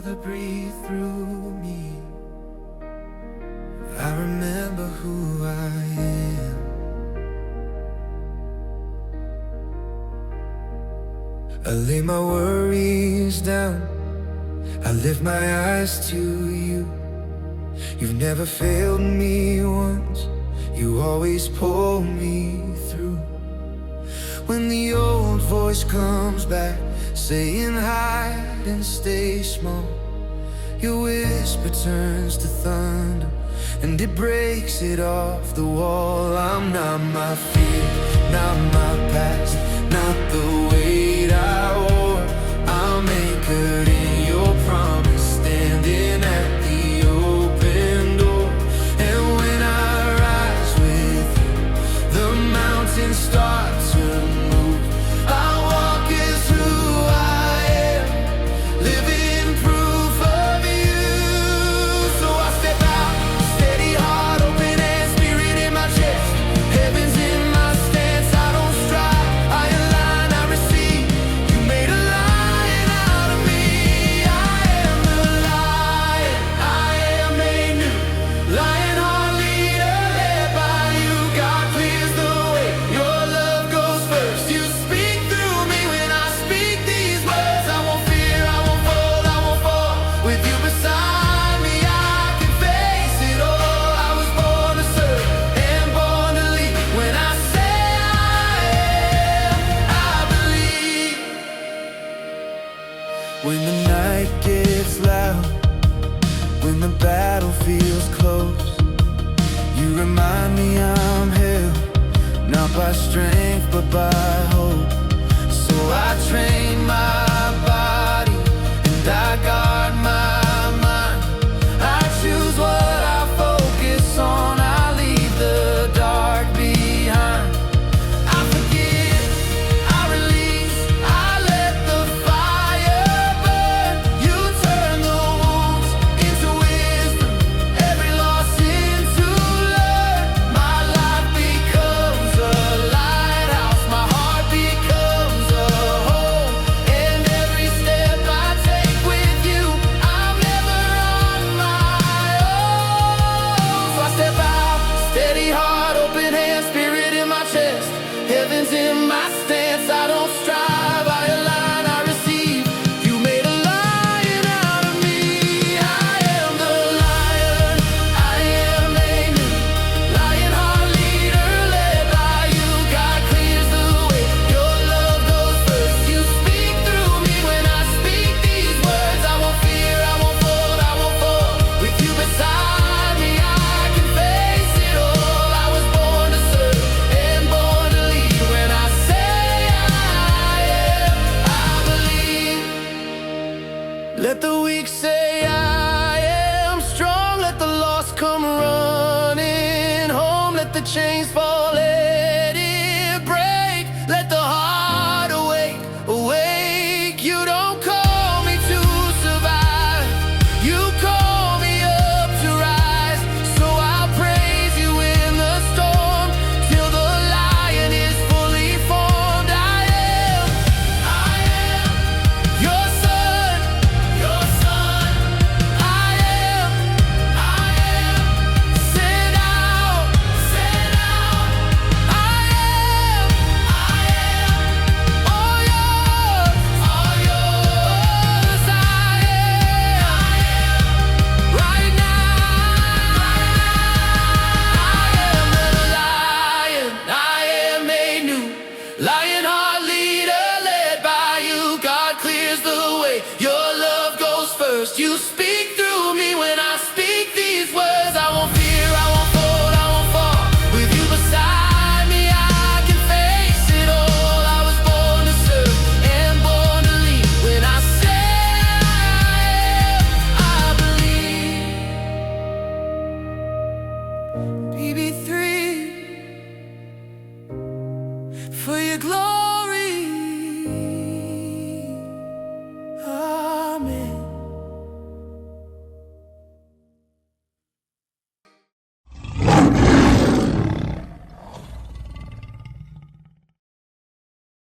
that breathe through me. I remember who I am. I lay my worries down, I lift my eyes to you. You've never failed me once, you always pull me through. When the old voice comes back, saying hide and stay small, your whisper turns to thunder, and it breaks it off the wall. I'm not my fear, not my past, not the weight I wore. I'm anchored in your promise, standing at the open door. And when I rise with you, the mountains start to move. I walk as who I am, living proof of you. So I step out, steady heart, open hand, spirit in my chest. Heaven's in my stance, I don't strive, I align, I receive. You made a lion out of me. I am the lion, I am made new. Lionheart leader, led by you. God clears the way, your love goes first. You speak through me when I speak these words. I won't fear, I won't fold, I won't fall. With you beside me, I can face it all. I was born to serve and born to lead. When I say I am, I believe. When the night gets loud, when the battle feels close, you remind me I'm held, not by strength but by hope. So I train my body and I guard my mind. I choose what I focus on, I leave the dark behind. I forgive, I release, I let the fire burn. You turn the wounds into wisdom, every loss into learn. My life becomes a lighthouse, my heart becomes a home. And every step I take with you, I'm never on my own. So I step out, steady heart, open hand, spirit in my chest. Heaven's in my stance, I don't strive, I align, I receive. You made a lion out of me. I am the lion, I am made new. Lionheart leader, led by you. God clears the way, your love goes first. You speak through me when I speak these words. I won't fear, I won't fold, I won't fall. With you beside me, I can face it all. I was born to serve and born to lead. When I say I am, I believe. Let the weak say I am strong. Let the lost come running home. Let the chains fall, let it break. Let the heart awake, awake. You don't call me to survive, you call me up to rise. So I'll praise you in the storm, till the lion is fully formed. I am your son, your son. I am sent out, sent out. I am all yours, all yours. I am right now. I am the lion, I am made new. Lionheart leader, led by you. God clears the way, your love goes first. You speak through me when I speak these words. I won't fear, I won't fold, I won't fall. With you beside me, I can face it all. I was born to serve and born to lead. When I say I believe. BB3 for your glory.